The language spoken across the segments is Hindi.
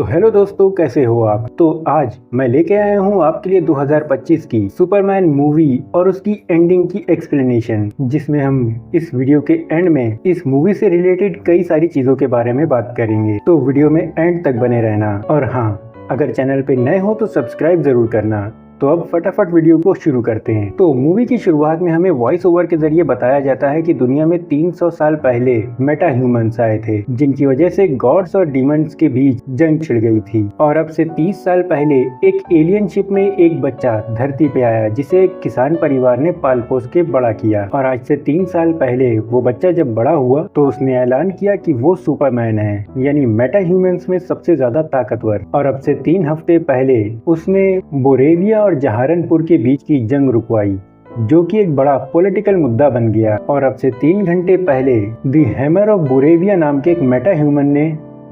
तो हेलो दोस्तों, कैसे हो आप। तो आज मैं लेके आया हूँ आपके लिए 2025 की सुपरमैन मूवी और उसकी एंडिंग की एक्सप्लेनेशन, जिसमें हम इस वीडियो के एंड में इस मूवी से रिलेटेड कई सारी चीजों के बारे में बात करेंगे। तो वीडियो में एंड तक बने रहना। और हाँ, अगर चैनल पे नए हो तो सब्सक्राइब जरूर करना। तो अब फटाफट वीडियो को शुरू करते हैं। तो मूवी की शुरुआत में हमें वॉइस ओवर के जरिए बताया जाता है कि दुनिया में 300 साल पहले मेटा ह्यूमंस आए थे, जिनकी वजह से गॉड्स और डीमंस के बीच जंग छिड़ गई थी। और अब से 30 साल पहले एक एलियन शिप में एक बच्चा धरती पे आया, जिसे एक किसान परिवार ने पाल पोस के बड़ा किया। और आज से 3 साल पहले वो बच्चा जब बड़ा हुआ तो उसने ऐलान किया कि वो सुपरमैन है, यानी मेटा ह्यूमंस में सबसे ज्यादा ताकतवर। और अब से 3 हफ्ते पहले उसने बोरेविया और जहारनपुर के बीच की जंग रुकवाई, जो कि एक बड़ा पॉलिटिकल मुद्दा बन गया। और अब से 3 घंटे पहले दी हैमर ऑफ बोरेविया नाम के एक मेटा ह्यूमन ने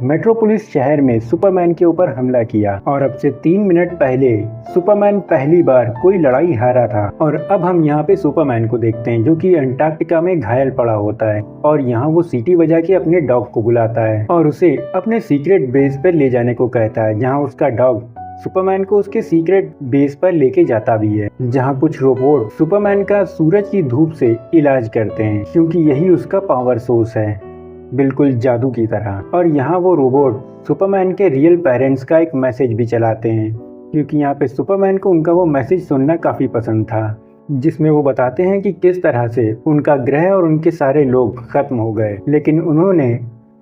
मेट्रोपोलिस शहर में सुपरमैन के ऊपर हमला किया। और अब से 3 मिनट पहले सुपरमैन पहली बार कोई लड़ाई हारा था। और अब हम यहाँ पे सुपरमैन को देखते हैं, जो कि अंटार्कटिका में घायल पड़ा होता है। और यहाँ वो सीटी बजा के अपने डॉग को बुलाता है और उसे अपने सीक्रेट बेस पर ले जाने को कहता है, जहाँ उसका डॉग सुपरमैन को उसके सीक्रेट बेस पर लेके जाता भी है, जहां कुछ रोबोट सुपरमैन का सूरज की धूप से इलाज करते हैं, क्योंकि यही उसका पावर सोर्स है, बिल्कुल जादू की तरह। और यहाँ वो रोबोट सुपरमैन के रियल पेरेंट्स का एक मैसेज भी चलाते हैं, क्योंकि यहाँ पे सुपरमैन को उनका वो मैसेज सुनना काफी पसंद था, जिसमें वो बताते हैं कि किस तरह से उनका ग्रह और उनके सारे लोग खत्म हो गए, लेकिन उन्होंने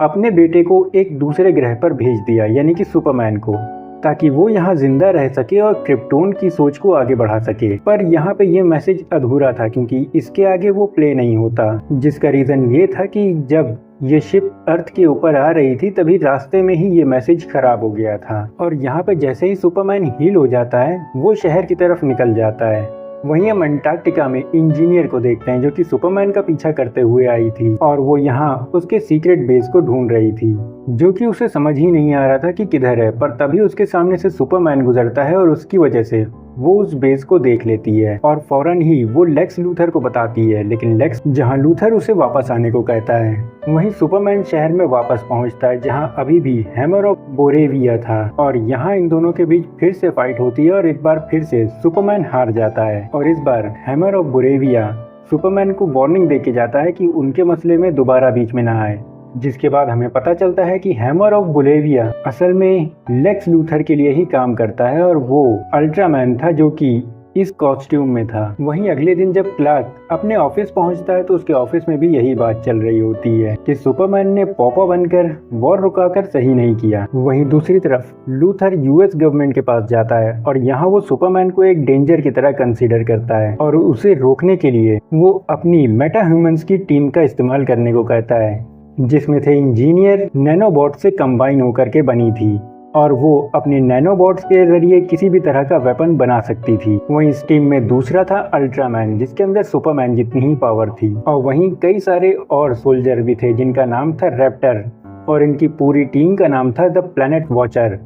अपने बेटे को एक दूसरे ग्रह पर भेज दिया, यानी कि सुपरमैन को, ताकि वो यहाँ जिंदा रह सके और क्रिप्टोन की सोच को आगे बढ़ा सके। पर यहाँ पे ये मैसेज अधूरा था, क्योंकि इसके आगे वो प्ले नहीं होता, जिसका रीजन ये था कि जब ये शिप अर्थ के ऊपर आ रही थी तभी रास्ते में ही ये मैसेज खराब हो गया था। और यहाँ पे जैसे ही सुपरमैन हील हो जाता है वो शहर की तरफ निकल जाता है। वहीं हम अंटार्कटिका में इंजीनियर को देखते हैं, जो कि सुपरमैन का पीछा करते हुए आई थी, और वो यहाँ उसके सीक्रेट बेस को ढूंढ रही थी, जो कि उसे समझ ही नहीं आ रहा था कि किधर है। पर तभी उसके सामने से सुपरमैन गुजरता है और उसकी वजह से वो उस बेस को देख लेती है और फौरन ही वो लेक्स लूथर को बताती है। लेकिन लेक्स जहाँ लूथर उसे वापस आने को कहता है, वहीं सुपरमैन शहर में वापस पहुंचता है, जहां अभी भी हैमर ऑफ बोरेविया था। और यहाँ इन दोनों के बीच फिर से फाइट होती है और एक बार फिर से सुपरमैन हार जाता है। और इस बार हैमर ऑफ बोरेविया सुपरमैन को वार्निंग देके जाता है कि उनके मसले में दोबारा बीच में ना आए, जिसके बाद हमें पता चलता है कि हैमर ऑफ बोरेविया असल में लेक्स लूथर के लिए ही काम करता है और वो अल्ट्रामैन था, जो कि इस कॉस्ट्यूम में था। वहीं अगले दिन जब क्लार्क अपने ऑफिस पहुंचता है तो उसके ऑफिस में भी यही बात चल रही होती है कि सुपरमैन ने पॉपा बनकर वॉर रुकाकर सही नहीं किया। वहीं दूसरी तरफ लूथर यूएस गवर्नमेंट के पास जाता है और यहाँ वो सुपरमैन को एक डेंजर की तरह कंसीडर करता है और उसे रोकने के लिए वो अपनी मेटा ह्यूमंस की टीम का इस्तेमाल करने को कहता है, जिसमें थे इंजीनियर नैनोबॉट से कंबाइन होकर के बनी थी, और वो अपने नैनोबॉट्स के जरिए किसी भी तरह का वेपन बना सकती थी। वहीं इस टीम में दूसरा था अल्ट्रामैन, जिसके अंदर सुपरमैन जितनी ही पावर थी। और वहीं कई सारे और सोल्जर भी थे, जिनका नाम था रैप्टर, और इनकी पूरी टीम का नाम था द प्लैनेट वॉचर।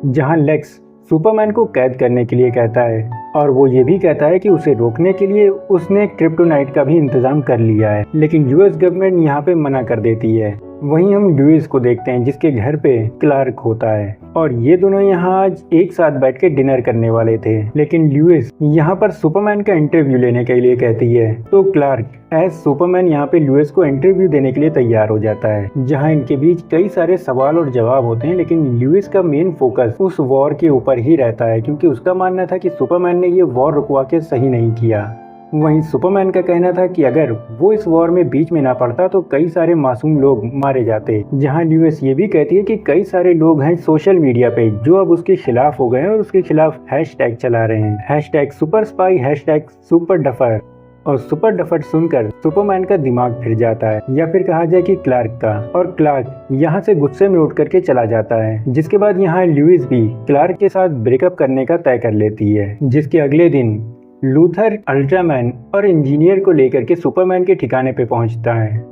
जहां लेक्स सुपरमैन को कैद करने के लिए कहता है और वो ये भी कहता है कि उसे रोकने के लिए उसने क्रिप्टोनाइट का भी इंतजाम कर लिया है, लेकिन यूएस गवर्नमेंट यहाँ पे मना कर देती है। वहीं हम ल्यूइस को देखते हैं, जिसके घर पे क्लार्क होता है, और ये दोनों यहाँ आज एक साथ बैठ के डिनर करने वाले थे। लेकिन ल्यूइस यहाँ पर सुपरमैन का इंटरव्यू लेने के लिए कहती है, तो क्लार्क एज सुपरमैन यहाँ पे ल्यूइस को इंटरव्यू देने के लिए तैयार हो जाता है, जहाँ इनके बीच कई सारे सवाल और जवाब होते हैं। लेकिन ल्यूइस का मेन फोकस उस वॉर के ऊपर ही रहता है, क्योंकि उसका मानना था कि सुपरमैन ने ये वॉर रुकवा के सही नहीं किया। वहीं सुपरमैन का कहना था कि अगर वो इस वॉर में बीच में ना पड़ता तो कई सारे मासूम लोग मारे जाते। जहां ल्यूइस ये भी कहती है कि कई सारे लोग हैं सोशल मीडिया पे जो अब उसके खिलाफ हो गए हैं और उसके खिलाफ हैशटैग चला रहे हैं, hashtag super spy, hashtag super duffer. और सुपर डफर सुनकर सुपरमैन का दिमाग फिर जाता है, या फिर कहा जाए कि क्लार्क का, और क्लार्क यहाँ से गुस्से में उठ करके चला जाता है। जिसके बाद यहाँ ल्यूइस भी क्लार्क के साथ ब्रेकअप करने का तय कर लेती है। जिसके अगले दिन लूथर अल्ट्रामैन और इंजीनियर को लेकर के सुपरमैन के ठिकाने पे पहुंचता है,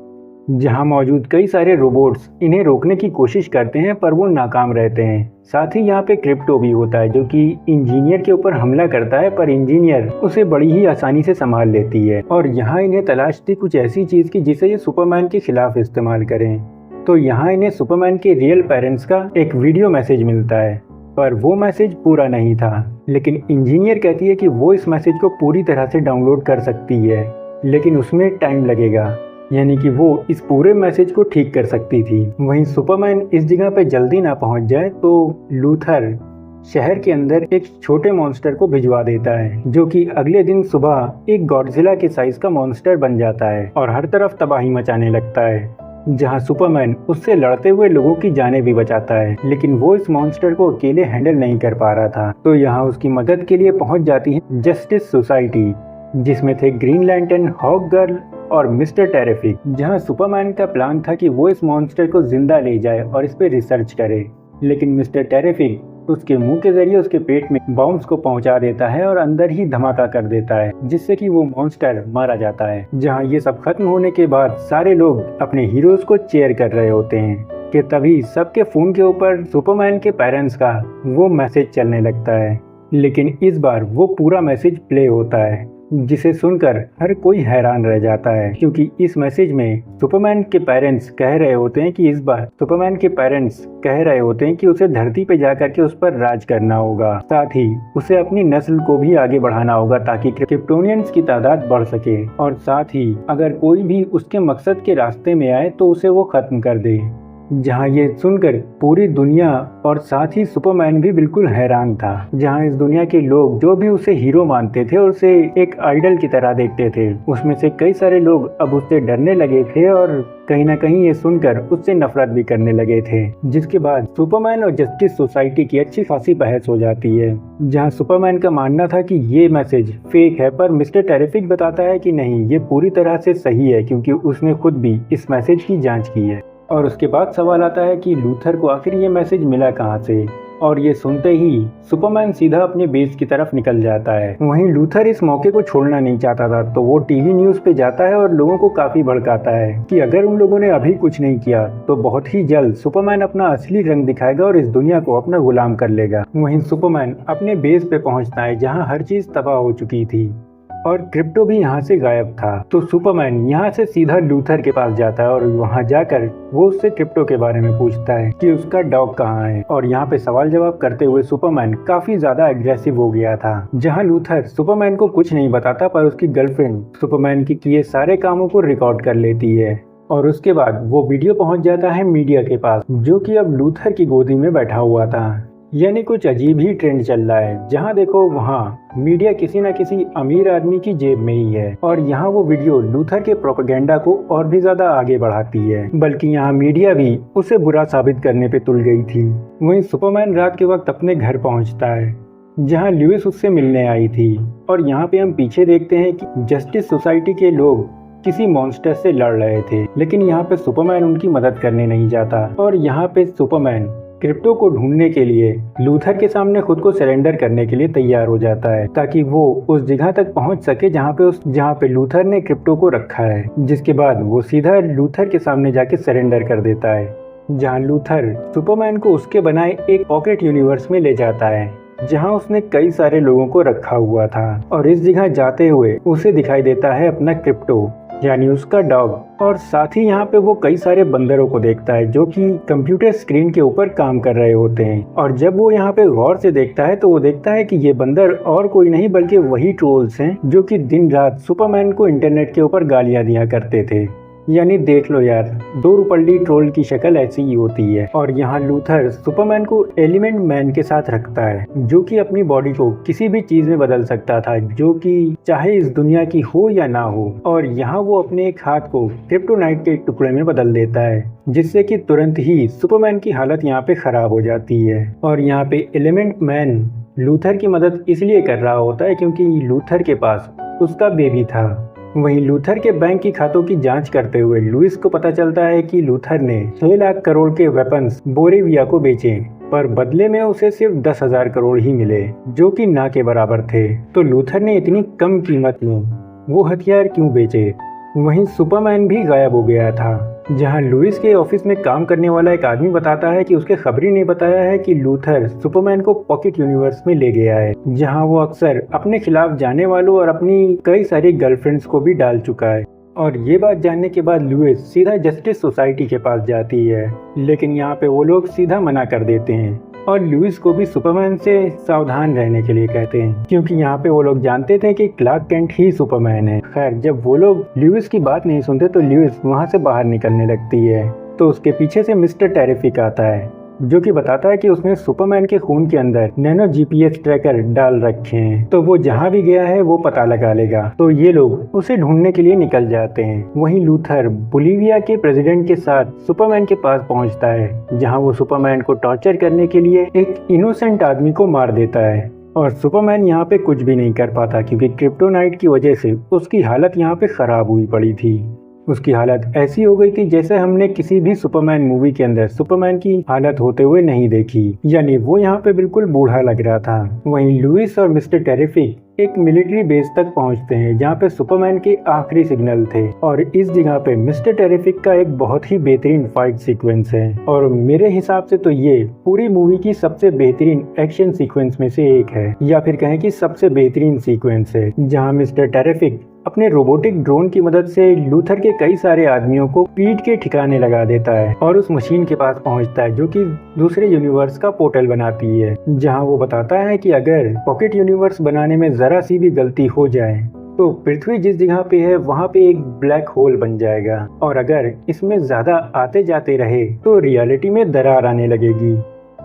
जहां मौजूद कई सारे रोबोट्स इन्हें रोकने की कोशिश करते हैं, पर वो नाकाम रहते हैं। साथ ही यहाँ पे क्रिप्टो भी होता है, जो कि इंजीनियर के ऊपर हमला करता है, पर इंजीनियर उसे बड़ी ही आसानी से संभाल लेती है। और यहाँ इन्हें तलाश थी कुछ ऐसी चीज की जिसे ये सुपरमैन के खिलाफ इस्तेमाल करें। तो यहाँ इन्हें सुपरमैन के रियल पेरेंट्स का एक वीडियो मैसेज मिलता है, पर वो मैसेज पूरा नहीं था। लेकिन इंजीनियर कहती है कि वो इस मैसेज को पूरी तरह से डाउनलोड कर सकती है, लेकिन उसमें टाइम लगेगा, यानी कि वो इस पूरे मैसेज को ठीक कर सकती थी। वहीं सुपरमैन इस जगह पे जल्दी ना पहुंच जाए तो लूथर शहर के अंदर एक छोटे मॉन्स्टर को भिजवा देता है, जो कि अगले दिन सुबह एक गॉडजिला के साइज का मॉन्स्टर बन जाता है और हर तरफ तबाही मचाने लगता है, जहां सुपरमैन उससे लड़ते हुए लोगों की जानें भी बचाता है। लेकिन वो इस मॉन्स्टर को अकेले हैंडल नहीं कर पा रहा था, तो यहाँ उसकी मदद के लिए पहुंच जाती है जस्टिस सोसाइटी, जिसमें थे ग्रीन लैंटर्न, हॉक गर्ल और मिस्टर टेरिफिक। जहां सुपरमैन का प्लान था कि वो इस मॉन्स्टर को जिंदा ले जाए और इस पे रिसर्च करे, लेकिन मिस्टर टेरिफिक उसके मुंह के जरिए उसके पेट में बॉम्ब्स को पहुंचा देता है और अंदर ही धमाका कर देता है, जिससे कि वो मॉन्स्टर मारा जाता है। जहां ये सब खत्म होने के बाद सारे लोग अपने हीरोज को चीयर कर रहे होते हैं कि तभी सबके फोन के ऊपर सुपरमैन के पेरेंट्स का वो मैसेज चलने लगता है। लेकिन इस बार वो पूरा मैसेज प्ले होता है, जिसे सुनकर हर कोई हैरान रह जाता है, क्योंकि इस मैसेज में सुपरमैन के पेरेंट्स कह रहे होते हैं कि इस बार सुपरमैन के पेरेंट्स कह रहे होते हैं कि उसे धरती पे जाकर के उस पर राज करना होगा, साथ ही उसे अपनी नस्ल को भी आगे बढ़ाना होगा ताकि क्रिप्टोनियंस की तादाद बढ़ सके, और साथ ही अगर कोई भी उसके मकसद के रास्ते में आए तो उसे वो खत्म कर दे। जहां ये सुनकर पूरी दुनिया और साथ ही सुपरमैन भी बिल्कुल हैरान था। जहां इस दुनिया के लोग जो भी उसे हीरो मानते थे और उसे एक आइडल की तरह देखते थे, उसमें से कई सारे लोग अब उससे डरने लगे थे और कहीं ना कहीं ये सुनकर उससे नफरत भी करने लगे थे। जिसके बाद सुपरमैन और जस्टिस सोसाइटी की अच्छी खासी बहस हो जाती है, जहां सुपरमैन का मानना था कि ये मैसेज फेक है, पर मिस्टर टेरिफिक बताता है कि नहीं, ये पूरी तरह से सही है, क्योंकि उसने खुद भी इस मैसेज की जांच की है। और उसके बाद सवाल आता है कि लूथर को आखिर ये मैसेज मिला कहाँ से, और ये सुनते ही सुपरमैन सीधा अपने बेस की तरफ निकल जाता है। वहीं लूथर इस मौके को छोड़ना नहीं चाहता था, तो वो टीवी न्यूज़ पे जाता है और लोगों को काफी भड़काता है कि अगर उन लोगों ने अभी कुछ नहीं किया तो बहुत ही जल्द सुपरमैन अपना असली रंग दिखाएगा और इस दुनिया को अपना गुलाम कर लेगा। वहीं सुपरमैन अपने बेस पे पहुंचता है, जहां हर चीज तबाह हो चुकी थी और क्रिप्टो भी यहाँ से गायब था। तो सुपरमैन यहाँ से सीधा लूथर के पास जाता है और वहाँ जाकर वो उससे क्रिप्टो के बारे में पूछता है कि उसका डॉग कहाँ है। और यहाँ पे सवाल जवाब करते हुए सुपरमैन काफी ज्यादा एग्रेसिव हो गया था, जहाँ लूथर सुपरमैन को कुछ नहीं बताता, पर उसकी गर्लफ्रेंड सुपरमैन के किए सारे कामों को रिकॉर्ड कर लेती है। और उसके बाद वो वीडियो पहुंच जाता है मीडिया के पास, जो कि अब लूथर की गोदी में बैठा हुआ था। यानी कुछ अजीब ही ट्रेंड चल रहा है, जहां देखो वहां मीडिया किसी न किसी अमीर आदमी की जेब में ही है, और यहाँ वो वीडियो लूथर के प्रोपेगेंडा को और भी ज्यादा आगे बढ़ाती है, बल्कि यहाँ मीडिया भी उसे बुरा साबित करने पे तुल गई थी। वहीं सुपरमैन रात के वक्त अपने घर पहुंचता है, जहां लुइस उससे मिलने आई थी। और यहाँ पे हम पीछे देखते हैं कि जस्टिस सोसाइटी के लोग किसी मॉन्स्टर से लड़ रहे थे, लेकिन यहाँ पे सुपरमैन उनकी मदद करने नहीं जाता। और यहाँ पे सुपरमैन क्रिप्टो को ढूंढने के लिए लूथर के सामने खुद को सरेंडर करने के लिए तैयार हो जाता है, ताकि वो उस जगह तक पहुंच सके जहां पे लूथर ने क्रिप्टो को रखा है। जिसके बाद वो सीधा लूथर के सामने जाके सरेंडर कर देता है, जहां लूथर सुपरमैन को उसके बनाए एक पॉकेट यूनिवर्स में ले जाता है, जहां उसने कई सारे लोगों को रखा हुआ था। और इस जगह जाते हुए उसे दिखाई देता है अपना क्रिप्टो, यानी उसका डॉग, और साथ ही यहाँ पे वो कई सारे बंदरों को देखता है जो कि कंप्यूटर स्क्रीन के ऊपर काम कर रहे होते हैं। और जब वो यहाँ पे गौर से देखता है तो वो देखता है कि ये बंदर और कोई नहीं बल्कि वही ट्रोल्स हैं जो कि दिन रात सुपरमैन को इंटरनेट के ऊपर गालियां दिया करते थे। यानी देख लो यार, 2 रुपल्ली ट्रोल की शक्ल ऐसी ही होती है। और यहाँ लूथर सुपरमैन को एलिमेंट मैन के साथ रखता है, जो कि अपनी बॉडी को किसी भी चीज में बदल सकता था, जो कि चाहे इस दुनिया की हो या ना हो। और यहाँ वो अपने एक हाथ को क्रिप्टोनाइट के टुकड़े में बदल देता है, जिससे कि तुरंत ही सुपरमैन की हालत यहाँ पे खराब हो जाती है। और यहाँ पे एलिमेंट मैन लूथर की मदद इसलिए कर रहा होता है क्योंकि लूथर के पास उसका बेबी था। वहीं लूथर के बैंक की खातों की जांच करते हुए लुइस को पता चलता है कि लूथर ने 6 लाख करोड़ के वेपन्स बोरेविया को बेचे, पर बदले में उसे सिर्फ 10,000 करोड़ ही मिले, जो कि ना के बराबर थे। तो लूथर ने इतनी कम कीमत में वो हथियार क्यों बेचे? वहीं सुपरमैन भी गायब हो गया था, जहां लुइस के ऑफिस में काम करने वाला एक आदमी बताता है कि उसके खबरी ने बताया है कि लूथर सुपरमैन को पॉकेट यूनिवर्स में ले गया है, जहां वो अक्सर अपने खिलाफ जाने वालों और अपनी कई सारी गर्लफ्रेंड्स को भी डाल चुका है। और ये बात जानने के बाद लुइस सीधा जस्टिस सोसाइटी के पास जाती है, लेकिन यहाँ पे वो लोग सीधा मना कर देते हैं और लुइस को भी सुपरमैन से सावधान रहने के लिए कहते हैं, क्योंकि यहाँ पे वो लोग जानते थे कि क्लार्क केंट ही सुपरमैन है। खैर, जब वो लोग लुइस की बात नहीं सुनते तो लुइस वहाँ से बाहर निकलने लगती है, तो उसके पीछे से मिस्टर टेरिफिक आता है, जो कि बताता है कि उसने सुपरमैन के खून के अंदर नैनो जीपीएस ट्रैकर डाल रखे हैं, तो वो जहाँ भी गया है वो पता लगा लेगा। तो ये लोग उसे ढूंढने के लिए निकल जाते हैं। वहीं लूथर बोलिविया के प्रेसिडेंट के साथ सुपरमैन के पास पहुंचता है, जहां वो सुपरमैन को टॉर्चर करने के लिए एक इनोसेंट आदमी को मार देता है। और सुपरमैन यहाँ पे कुछ भी नहीं कर पाता, क्योंकि क्रिप्टोनाइट की वजह से उसकी हालत यहाँ पे खराब हुई पड़ी थी। उसकी हालत ऐसी हो गई थी जैसे हमने किसी भी सुपरमैन मूवी के अंदर सुपरमैन की हालत होते हुए नहीं देखी, यानी वो यहाँ पे बिल्कुल बूढ़ा लग रहा था। वहीं लुइस और मिस्टर टेरिफिक एक मिलिट्री बेस तक पहुंचते हैं, जहाँ पे सुपरमैन के आखिरी सिग्नल थे, और इस जगह पे मिस्टर टेरिफिक का एक बहुत ही बेहतरीन फाइट सीक्वेंस है, और मेरे हिसाब से तो ये पूरी मूवी की सबसे बेहतरीन एक्शन सीक्वेंस में से एक है, या फिर कहें कि सबसे बेहतरीन सीक्वेंस है, जहाँ मिस्टर टेरिफिक अपने रोबोटिक ड्रोन की मदद से लूथर के कई सारे आदमियों को पीठ के ठिकाने लगा देता है और उस मशीन के पास पहुंचता है, जो कि दूसरे यूनिवर्स का पोर्टल बनाती है, जहां वो बताता है कि अगर पॉकेट यूनिवर्स बनाने में जरा सी भी गलती हो जाए तो पृथ्वी जिस जगह पे है वहाँ पे एक ब्लैक होल बन जाएगा, और अगर इसमें ज्यादा आते जाते रहे तो रियलिटी में दरार आने लगेगी,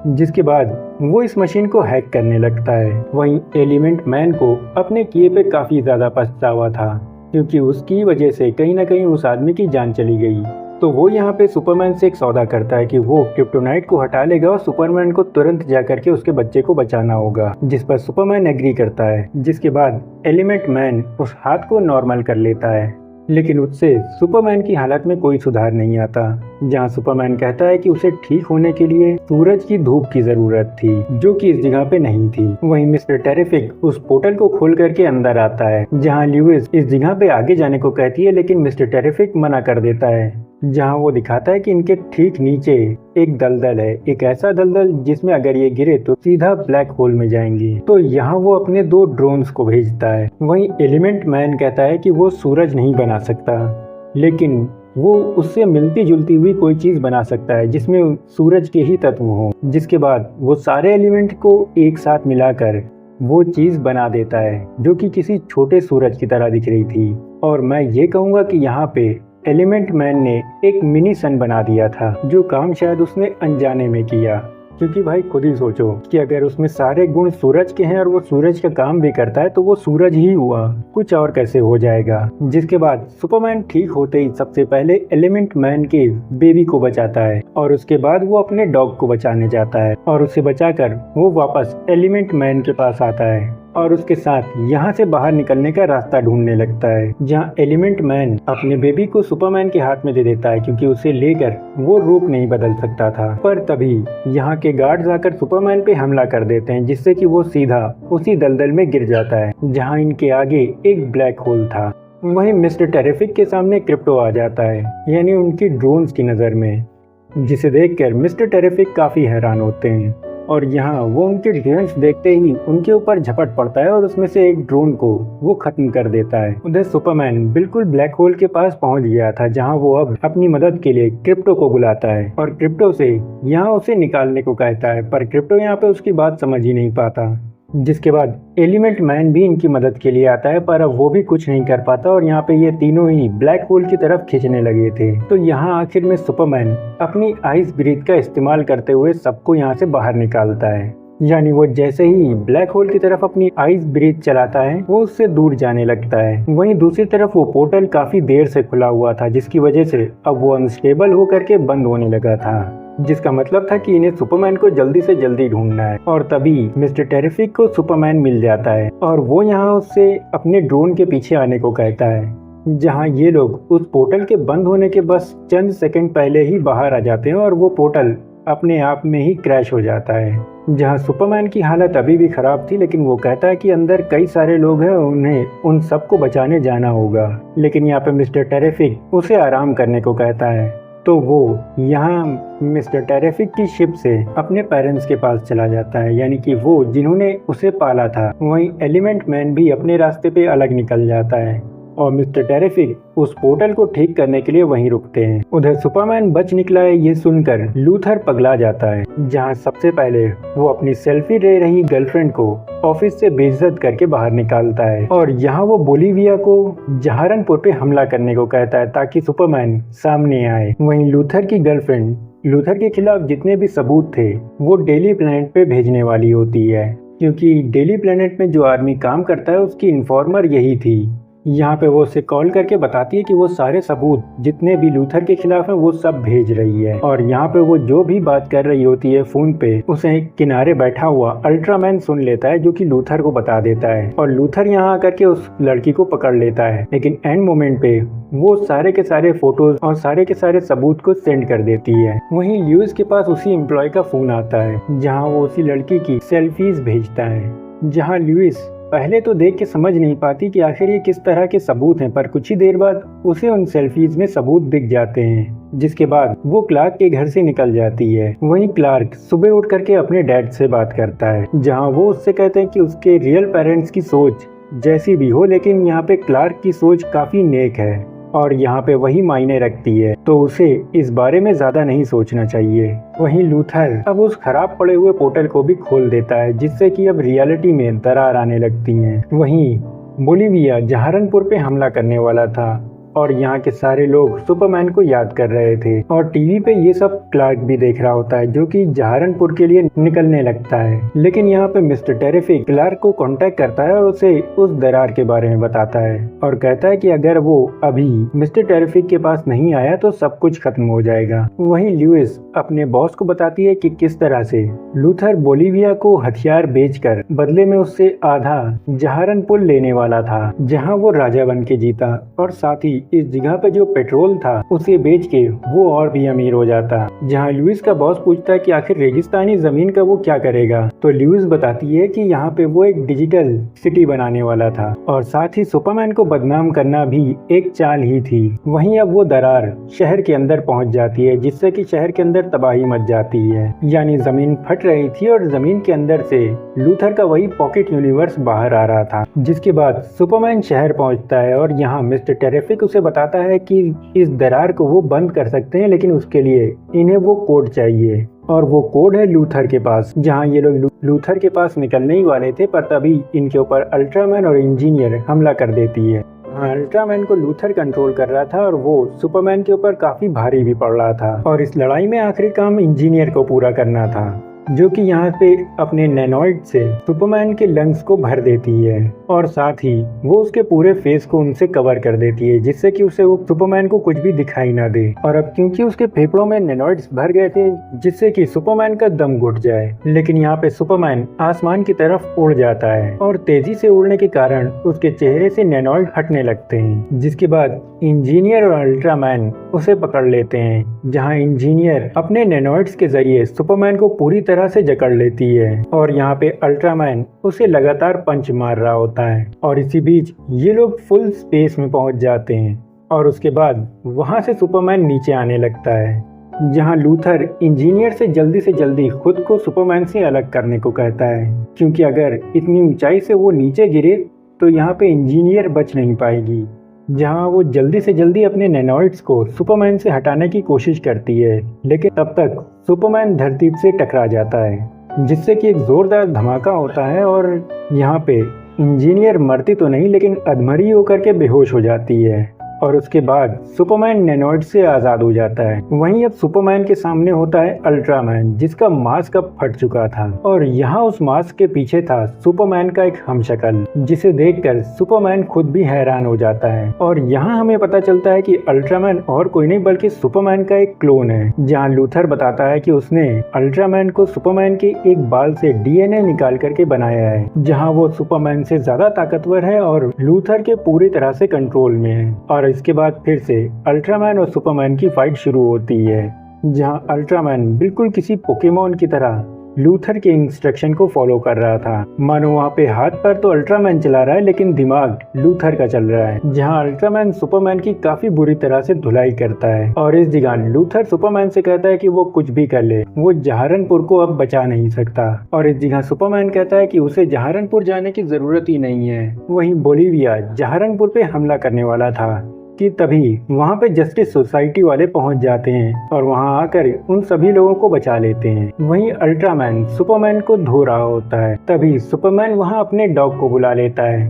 जिसके बाद वो इस मशीन को हैक करने लगता है। वहीं एलिमेंट मैन को अपने किए पे काफी ज्यादा पछतावा था, क्योंकि उसकी वजह से कहीं ना कहीं उस आदमी की जान चली गई। तो वो यहाँ पे सुपरमैन से एक सौदा करता है कि वो क्रिप्टोनाइट को हटा लेगा और सुपरमैन को तुरंत जाकर के उसके बच्चे को बचाना होगा, जिस पर सुपरमैन एग्री करता है, जिसके बाद एलिमेंट मैन उस हाथ को नॉर्मल कर लेता है। लेकिन उससे सुपरमैन की हालत में कोई सुधार नहीं आता, जहां सुपरमैन कहता है कि उसे ठीक होने के लिए सूरज की धूप की जरूरत थी, जो कि इस जगह पे नहीं थी। वहीं मिस्टर टेरिफिक उस पोर्टल को खोल करके अंदर आता है, जहां ल्यूइस इस जगह पे आगे जाने को कहती है, लेकिन मिस्टर टेरिफिक मना कर देता है, जहां वो दिखाता है कि इनके ठीक नीचे एक दलदल है, एक ऐसा दलदल जिसमें अगर ये गिरे तो सीधा ब्लैक होल में जाएंगे। तो यहाँ वो अपने 2 ड्रोन्स को भेजता है। वहीं एलिमेंट मैन कहता है कि वो सूरज नहीं बना सकता, लेकिन वो उससे मिलती जुलती हुई कोई चीज बना सकता है जिसमें सूरज के ही तत्व हों, जिसके बाद वो सारे एलिमेंट को एक साथ मिलाकर वो चीज बना देता है, जो कि किसी छोटे सूरज की तरह दिख रही थी। और मैं ये कहूँगा कि यहाँ पे एलिमेंट मैन ने एक मिनी सन बना दिया था, जो काम शायद उसने अनजाने में किया, क्योंकि भाई खुद ही सोचो कि अगर उसमें सारे गुण सूरज के हैं और वो सूरज का काम भी करता है तो वो सूरज ही हुआ, कुछ और कैसे हो जाएगा। जिसके बाद सुपरमैन ठीक होते ही सबसे पहले एलिमेंट मैन के बेबी को बचाता है, और उसके बाद वो अपने डॉग को बचाने जाता है, और उसे बचाकर वो वापस एलिमेंट मैन के पास आता है और उसके साथ यहाँ से बाहर निकलने का रास्ता ढूंढने लगता है, जहाँ एलिमेंट मैन अपने बेबी को सुपरमैन के हाथ में दे देता है, क्योंकि उसे लेकर वो रूप नहीं बदल सकता था। पर तभी यहाँ के गार्ड्स आकर सुपरमैन पे हमला कर देते हैं, जिससे कि वो सीधा उसी दलदल में गिर जाता है, जहाँ इनके आगे एक ब्लैक होल था। वहीं मिस्टर टेरिफिक के सामने क्रिप्टो आ जाता है, यानी उनकी ड्रोन्स की नजर में, जिसे देखकर मिस्टर टेरिफिक काफी हैरान होते हैं, और यहाँ वो उनके ड्रोन्स देखते ही उनके ऊपर झपट पड़ता है और उसमें से एक ड्रोन को वो खत्म कर देता है। उधर सुपरमैन बिल्कुल ब्लैक होल के पास पहुंच गया था, जहाँ वो अब अपनी मदद के लिए क्रिप्टो को बुलाता है और क्रिप्टो से यहाँ उसे निकालने को कहता है, पर क्रिप्टो यहाँ पे उसकी बात समझ ही नहीं पाता। जिसके बाद एलिमेंट मैन भी इनकी मदद के लिए आता है, पर अब वो भी कुछ नहीं कर पाता और यहाँ पे ये तीनों ही ब्लैक होल की तरफ खींचने लगे थे। तो यहाँ आखिर में सुपरमैन अपनी आइस ब्रीथ का इस्तेमाल करते हुए सबको यहाँ से बाहर निकालता है, यानी वो जैसे ही ब्लैक होल की तरफ अपनी आइस ब्रीथ चलाता है वो उससे दूर जाने लगता है। वहीं दूसरी तरफ वो पोर्टल काफी देर से खुला हुआ था, जिसकी वजह से अब वो अनस्टेबल होकर के बंद होने लगा था, जिसका मतलब था कि इन्हें सुपरमैन को जल्दी से जल्दी ढूंढना है। और तभी मिस्टर टेरिफिक को सुपरमैन मिल जाता है और वो यहाँ उससे अपने ड्रोन के पीछे आने को कहता है, जहाँ ये लोग उस पोर्टल के बंद होने के बस चंद सेकंड पहले ही बाहर आ जाते हैं और वो पोर्टल अपने आप में ही क्रैश हो जाता है। जहाँ सुपरमैन की हालत अभी भी खराब थी, लेकिन वो कहता है कि अंदर कई सारे लोग हैं, उन्हें उन सबको बचाने जाना होगा। लेकिन यहाँ पे मिस्टर टेरिफिक उसे आराम करने को कहता है, तो वो यहाँ मिस्टर टेरिफिक की शिप से अपने पेरेंट्स के पास चला जाता है, यानी कि वो जिन्होंने उसे पाला था। वहीं एलिमेंट मैन भी अपने रास्ते पे अलग निकल जाता है, और मिस्टर टेरिफिक उस पोर्टल को ठीक करने के लिए वहीं रुकते हैं। उधर सुपरमैन बच निकला है ये सुनकर लूथर पगला जाता है, जहाँ सबसे पहले वो अपनी सेल्फी ले रही गर्लफ्रेंड को ऑफिस से बेइज्जत करके बाहर निकालता है और यहाँ वो बोलिविया को जहारनपुर पे हमला करने को कहता है ताकि सुपरमैन सामने आए। वहीं लूथर की गर्लफ्रेंड लूथर के खिलाफ जितने भी सबूत थे वो डेली प्लेनेट पे भेजने वाली होती है, क्योंकि डेली प्लेनेट में जो आदमी काम करता है उसकी इन्फॉर्मर यही थी। यहाँ पे वो उसे कॉल करके बताती है कि वो सारे सबूत जितने भी लूथर के खिलाफ हैं वो सब भेज रही है। और यहाँ पे वो जो भी बात कर रही होती है फोन पे उसे किनारे बैठा हुआ अल्ट्रामैन सुन लेता है, जो कि लूथर को बता देता है। और लूथर यहाँ आकर के उस लड़की को पकड़ लेता है, लेकिन एंड मोमेंट पे वो सारे के सारे फोटोज और सारे के सारे सबूत को सेंड कर देती है। वहीं ल्यूइस के पास उसी एम्प्लॉय का फोन आता है जहाँ वो उसी लड़की की सेल्फीज भेजता है, जहाँ ल्यूइस पहले तो देख के समझ नहीं पाती कि आखिर ये किस तरह के सबूत हैं, पर कुछ ही देर बाद उसे उन सेल्फीज में सबूत दिख जाते हैं, जिसके बाद वो क्लार्क के घर से निकल जाती है। वहीं क्लार्क सुबह उठ करके अपने डैड से बात करता है, जहां वो उससे कहते हैं कि उसके रियल पेरेंट्स की सोच जैसी भी हो, लेकिन यहाँ पे क्लार्क की सोच काफी नेक है और यहाँ पे वही मायने रखती है, तो उसे इस बारे में ज्यादा नहीं सोचना चाहिए। वहीं लूथर अब उस खराब पड़े हुए पोर्टल को भी खोल देता है, जिससे कि अब रियलिटी में दरार आने लगती है। वहीं बोलिविया जहारनपुर पे हमला करने वाला था और यहाँ के सारे लोग सुपरमैन को याद कर रहे थे और टीवी पे ये सब क्लार्क भी देख रहा होता है, जो कि जहारनपुर के लिए निकलने लगता है। लेकिन यहाँ पे मिस्टर टेरिफिक क्लार्क को कांटेक्ट करता है और उसे उस दरार के बारे में बताता है और कहता है कि अगर वो अभी मिस्टर टेरिफिक के पास नहीं आया तो सब कुछ खत्म हो जाएगा। वहीं ल्यूइस अपने बॉस को बताती है कि किस तरह से लूथर बोलिविया को हथियार बेचकर बदले में उससे आधा जहारनपुर लेने वाला था, जहाँ वो राजा बन के जीता, और साथ ही इस जगह पे जो पेट्रोल था उसे बेच के वो और भी अमीर हो जाता। जहाँ ल्यूइस का बॉस पूछता है कि आखिर रेगिस्तानी जमीन का वो क्या करेगा, तो ल्यूइस बताती है कि यहाँ पे वो एक डिजिटल सिटी बनाने वाला था और साथ ही सुपरमैन को बदनाम करना भी एक चाल ही थी। वहीं अब वो दरार शहर के अंदर पहुंच जाती है, जिससे कि शहर के अंदर तबाही मच जाती है, यानी जमीन फट रही थी और जमीन के अंदर से लूथर का वही पॉकेट यूनिवर्स बाहर आ रहा था। जिसके बाद सुपरमैन शहर पहुंचता है और यहाँ मिस्टर टेरिफिक उसे बताता है कि इस दरार को वो बंद कर सकते हैं, लेकिन उसके लिए इन्हें वो कोड चाहिए और वो कोड है लूथर के पास। जहाँ ये लोग लूथर के पास निकलने ही वाले थे, पर तभी इनके ऊपर अल्ट्रामैन और इंजीनियर हमला कर देती है। अल्ट्रामैन को लूथर कंट्रोल कर रहा था और वो सुपरमैन के ऊपर काफी भारी भी पड़ रहा था और इस लड़ाई में आखिरी काम इंजीनियर को पूरा करना था, जो कि यहाँ पे अपने नैनोइड से सुपरमैन के लंग्स को भर देती है और साथ ही वो उसके पूरे फेस को उनसे कवर कर देती है, जिससे कि उसे वो सुपरमैन को कुछ भी दिखाई ना दे। और अब क्योंकि उसके फेफड़ों में नैनोइड्स भर गए थे, जिससे कि सुपरमैन का दम घुट जाए, लेकिन यहाँ पे सुपरमैन आसमान की तरफ उड़ जाता है और तेजी से उड़ने के कारण उसके चेहरे से नैनोइड हटने लगते हैं। जिसके बाद इंजीनियर और अल्ट्रामैन उसे पकड़ लेते हैं, जहाँ इंजीनियर अपने नैनोइड्स के जरिए सुपरमैन को पूरी तरह से जकड़ लेती है और यहाँ पे अल्ट्रामैन उसे लगातार पंच मार रहा होता है। और इसी बीच ये लोग फुल स्पेस में पहुंच जाते हैं और उसके बाद वहां से सुपरमैन नीचे आने लगता है, जहां लूथर इंजीनियर से जल्दी खुद को सुपरमैन से अलग करने को कहता है, क्योंकि अगर इतनी ऊंचाई से वो नीचे गिरे तो यहाँ पे इंजीनियर बच नहीं पाएगी। जहां वो जल्दी से जल्दी अपने नैनोइड्स को सुपरमैन से हटाने की कोशिश करती है, लेकिन तब तक सुपरमैन धरती से टकरा जाता है, जिससे कि एक जोरदार धमाका होता है और यहाँ पे इंजीनियर मरती तो नहीं, लेकिन अधमरी होकर के बेहोश हो जाती है और उसके बाद सुपरमैन नैनोइड से आज़ाद हो जाता है। वहीं अब सुपरमैन के सामने होता है अल्ट्रामैन, जिसका मास्क अब फट चुका था और यहाँ उस मास्क के पीछे था सुपरमैन का एक हमशक्ल, जिसे देखकर सुपरमैन खुद भी हैरान हो जाता है। और यहाँ हमें पता चलता है कि अल्ट्रामैन और कोई नहीं बल्कि सुपरमैन का एक क्लोन है, जहाँ लूथर बताता है कि उसने अल्ट्रामैन को सुपरमैन के एक बाल से डीएनए निकाल करके बनाया है, जहाँ वो सुपरमैन से ज्यादा ताकतवर है और लूथर के पूरी तरह से कंट्रोल में है। और इसके बाद फिर से अल्ट्रामैन और सुपरमैन की फाइट शुरू होती है, जहां अल्ट्रामैन बिल्कुल किसी पोकेमोन की तरह लूथर के इंस्ट्रक्शन को फॉलो कर रहा था। मानो वहाँ पे हाथ पर तो अल्ट्रामैन चला रहा है लेकिन दिमाग लूथर का चल रहा है, जहाँ अल्ट्रामैन सुपरमैन की काफी बुरी तरह से धुलाई करता है। और इस जगह लूथर सुपरमैन से कहता है कि वो कुछ भी कर ले, वो जहारनपुर को अब बचा नहीं सकता। और इस जगह सुपरमैन कहता है कि उसे जहारनपुर जाने की जरूरत ही नहीं है। वहीं बोलिविया जहारनपुर पे हमला करने वाला था कि तभी वहाँ पे जस्टिस सोसाइटी वाले पहुँच जाते हैं और वहाँ आकर उन सभी लोगों को बचा लेते हैं। वहीं अल्ट्रामैन सुपरमैन को धो रहा होता है, तभी सुपरमैन वहाँ अपने डॉग को बुला लेता है,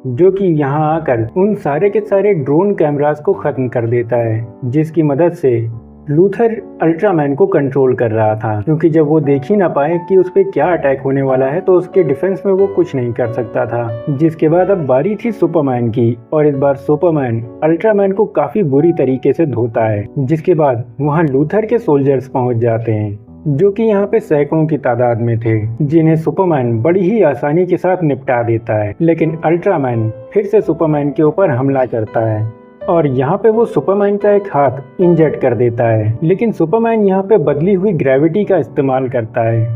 जो कि यहाँ आकर उन सारे के सारे ड्रोन कैमरास को खत्म कर देता है, जिसकी मदद से लूथर अल्ट्रामैन को कंट्रोल कर रहा था, क्योंकि जब वो देख ही ना पाए कि उस पर क्या अटैक होने वाला है तो उसके डिफेंस में वो कुछ नहीं कर सकता था। जिसके बाद अब बारी थी सुपरमैन की, और इस बार सुपरमैन अल्ट्रामैन को काफी बुरी तरीके से धोता है। जिसके बाद वहाँ लूथर के सोल्जर्स पहुंच जाते हैं, जो कि यहाँ पे सैकड़ों की तादाद में थे, जिन्हें सुपरमैन बड़ी ही आसानी के साथ निपटा देता है। लेकिन अल्ट्रामैन फिर से सुपरमैन के ऊपर हमला करता है और यहाँ पे वो सुपरमैन का एक हाथ इंजर्ड कर देता है। लेकिन सुपरमैन यहाँ पे बदली हुई ग्रेविटी का इस्तेमाल करता है,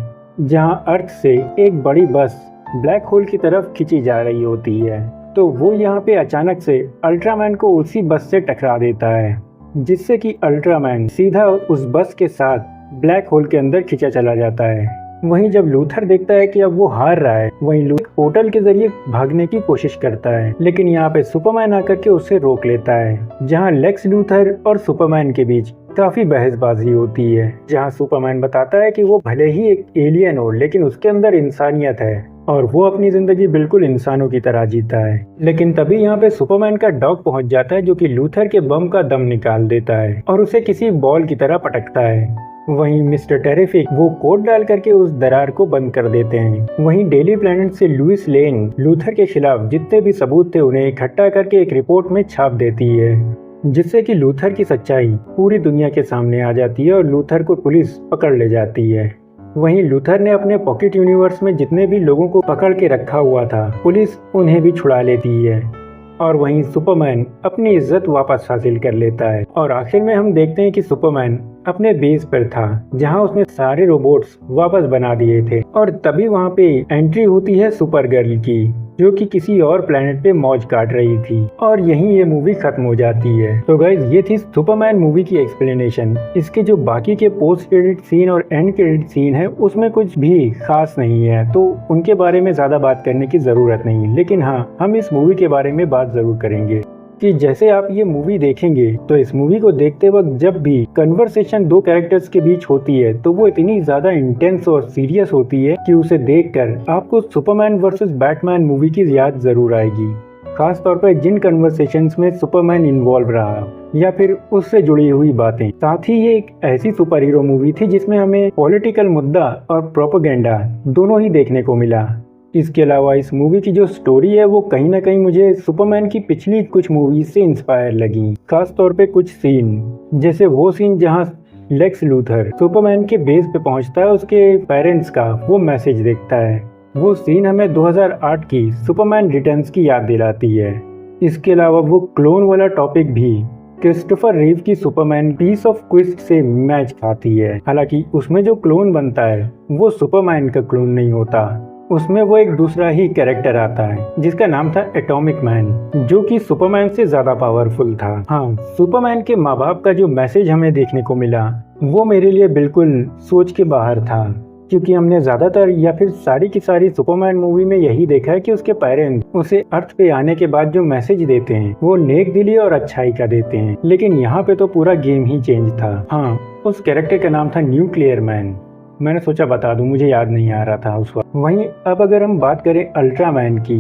जहाँ अर्थ से एक बड़ी बस ब्लैक होल की तरफ खींची जा रही होती है। तो वो यहाँ पे अचानक से अल्ट्रामैन को उसी बस से टकरा देता है, जिससे कि अल्ट्रामैन सीधा उस बस के साथ ब्लैक होल के अंदर खींचा चला जाता है। वहीं जब लूथर देखता है कि अब वो हार रहा है, वहीं लूथर पोर्टल के जरिए भागने की कोशिश करता है, लेकिन यहाँ पे सुपरमैन आकर के उसे रोक लेता है। जहाँ लेक्स लूथर और सुपरमैन के बीच काफी बहसबाजी होती है, जहाँ सुपरमैन बताता है कि वो भले ही एक एलियन हो लेकिन उसके अंदर इंसानियत है और वो अपनी जिंदगी बिल्कुल इंसानों की तरह जीता है। लेकिन तभी यहाँ पे सुपरमैन का डॉग पहुंच जाता है, जो कि लूथर के बम का दम निकाल देता है और उसे किसी बॉल की तरह पटकता है। वहीं मिस्टर टेरिफिक वो कोड डाल करके उस दरार को बंद कर देते हैं। वहीं डेली प्लैनेट से लुइस लेन लूथर के खिलाफ जितने भी सबूत थे उन्हें इकट्ठा करके एक रिपोर्ट में छाप देती है, जिससे कि लूथर की सच्चाई पूरी दुनिया के सामने आ जाती है और लूथर को पुलिस पकड़ ले जाती है। वहीं लूथर ने अपने पॉकेट यूनिवर्स में जितने भी लोगों को पकड़ के रखा हुआ था, पुलिस उन्हें भी छुड़ा लेती है और वहीं सुपरमैन अपनी इज्जत वापस हासिल कर लेता है। और आखिर में हम देखते हैं कि सुपरमैन अपने बेस पर था, जहां उसने सारे रोबोट्स वापस बना दिए थे, और तभी वहां पे एंट्री होती है सुपर गर्ल की, जो कि किसी और प्लेनेट पे मौज काट रही थी। और यहीं ये मूवी खत्म हो जाती है। तो गाइज ये थी सुपरमैन मूवी की एक्सप्लेनेशन। इसके जो बाकी के पोस्ट क्रेडिट सीन और एंड क्रेडिट सीन है उसमें कुछ भी खास नहीं है, तो उनके बारे में ज्यादा बात करने की जरूरत नहीं। लेकिन हाँ, हम इस मूवी के बारे में बात जरूर करेंगे कि जैसे आप ये मूवी देखेंगे तो इस मूवी को देखते वक्त जब भी कन्वर्सेशन दो कैरेक्टर्स के बीच होती है तो वो इतनी ज्यादा इंटेंस और सीरियस होती है कि उसे देखकर आपको सुपरमैन वर्सेस बैटमैन मूवी की याद जरूर आएगी। खास तौर पर जिन कन्वर्सेशंस में सुपरमैन इन्वॉल्व रहा या फिर उससे जुड़ी हुई बातें। साथ ही ये एक ऐसी सुपर हीरो मूवी थी जिसमें हमें पॉलिटिकल मुद्दा और प्रोपेगेंडा दोनों ही देखने को मिला। इसके अलावा इस मूवी की जो स्टोरी है वो कहीं ना कहीं मुझे सुपरमैन की पिछली कुछ मूवीज से इंस्पायर लगी। खास तौर पे कुछ सीन, जैसे वो सीन जहां लेक्स लूथर सुपरमैन के बेस पे पहुंचता है, उसके पेरेंट्स का वो मैसेज देखता है। वो सीन हमें 2008 की सुपरमैन रिटर्न्स की याद दिलाती है। इसके अलावा वो क्लोन वाला टॉपिक भी क्रिस्टोफर रीव की सुपरमैन पीस ऑफ क्विस्ट से मैच खाती है। हालांकि उसमें जो क्लोन बनता है वो सुपरमैन का क्लोन नहीं होता, उसमें वो एक दूसरा ही कैरेक्टर आता है जिसका नाम था एटॉमिक मैन, जो कि सुपरमैन से ज्यादा पावरफुल था। हाँ, सुपरमैन के माँ बाप का जो मैसेज हमें देखने को मिला वो मेरे लिए बिल्कुल सोच के बाहर था, क्योंकि हमने ज्यादातर या फिर सारी की सारी सुपरमैन मूवी में यही देखा है कि उसके पेरेंट्स उसे अर्थ पे आने के बाद जो मैसेज देते हैं वो नेक दिली और अच्छाई का देते हैं। लेकिन यहाँ पे तो पूरा गेम ही चेंज था। हाँ, उस कैरेक्टर का नाम था न्यूक्लियर मैन। मैंने सोचा बता दूं, मुझे याद नहीं आ रहा था उस वक्त। वहीं अब अगर हम बात करें अल्ट्रामैन की,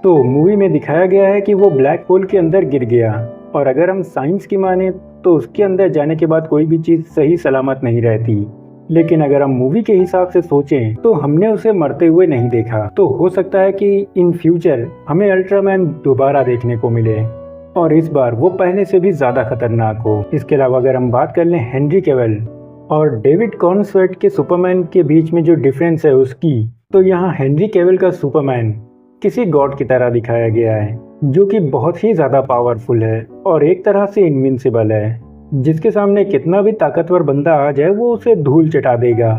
तो मूवी में दिखाया गया है कि वो ब्लैक होल के अंदर गिर गया, और अगर हम साइंस की माने तो उसके अंदर जाने के बाद कोई भी चीज सही सलामत नहीं रहती। लेकिन अगर हम मूवी के हिसाब से सोचें तो हमने उसे मरते हुए नहीं देखा, तो हो सकता है कि इन फ्यूचर हमें अल्ट्रामैन दोबारा देखने को मिले और इस बार वो पहले से भी ज्यादा खतरनाक हो। इसके अलावा अगर हम बात कर लें हेनरी कैविल और डेविड कॉर्नस्वेट के सुपरमैन के बीच में जो डिफरेंस है उसकी, तो यहाँ हेनरी कैविल का सुपरमैन किसी गॉड की तरह दिखाया गया है, जो कि बहुत ही ज्यादा पावरफुल है और एक तरह से इनविंसिबल है, जिसके सामने कितना भी ताकतवर बंदा आ जाए वो उसे धूल चटा देगा।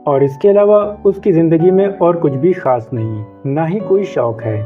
और इसके अलावा उसकी ज़िंदगी में और कुछ भी खास नहीं, ना ही कोई शौक है।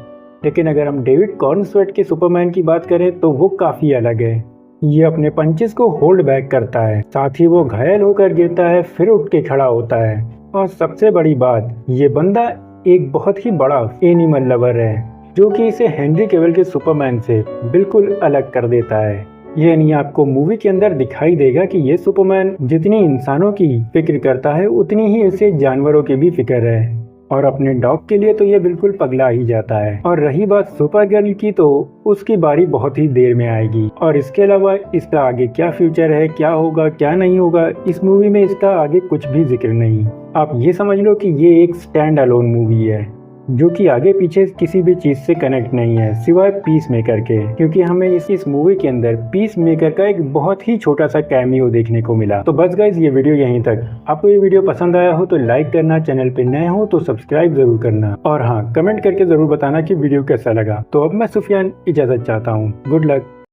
लेकिन अगर हम डेविड कॉर्नस्वेट के सुपरमैन की बात करें तो वो काफ़ी अलग है। ये अपने पंचेस को होल्ड बैक करता है, साथ ही वो घायल होकर गिरता है फिर उठ के खड़ा होता है। और सबसे बड़ी बात, ये बंदा एक बहुत ही बड़ा एनिमल लवर है, जो कि इसे हेनरी कैविल के सुपरमैन से बिल्कुल अलग कर देता है। यानी आपको मूवी के अंदर दिखाई देगा कि ये सुपरमैन जितनी इंसानों की फिक्र करता है उतनी ही इसे जानवरों की भी फिक्र है। और अपने डॉग के लिए तो ये बिल्कुल पगला ही जाता है। और रही बात सुपरगर्ल की, तो उसकी बारी बहुत ही देर में आएगी। और इसके अलावा इसका आगे क्या फ्यूचर है, क्या होगा क्या नहीं होगा, इस मूवी में इसका आगे कुछ भी जिक्र नहीं। आप ये समझ लो कि ये एक स्टैंड अलोन मूवी है, जो कि आगे पीछे किसी भी चीज से कनेक्ट नहीं है सिवाय पीस मेकर के। क्योंकि हमें इस मूवी के अंदर पीस मेकर का एक बहुत ही छोटा सा कैमियो देखने को मिला। तो बस गाइज, ये वीडियो यहीं तक। आपको ये वीडियो पसंद आया हो तो लाइक करना, चैनल पे नए हो तो सब्सक्राइब जरूर करना, और हाँ, कमेंट करके जरूर बताना कि वीडियो कैसा लगा। तो अब मैं सुफियान इजाजत चाहता हूँ। Good luck.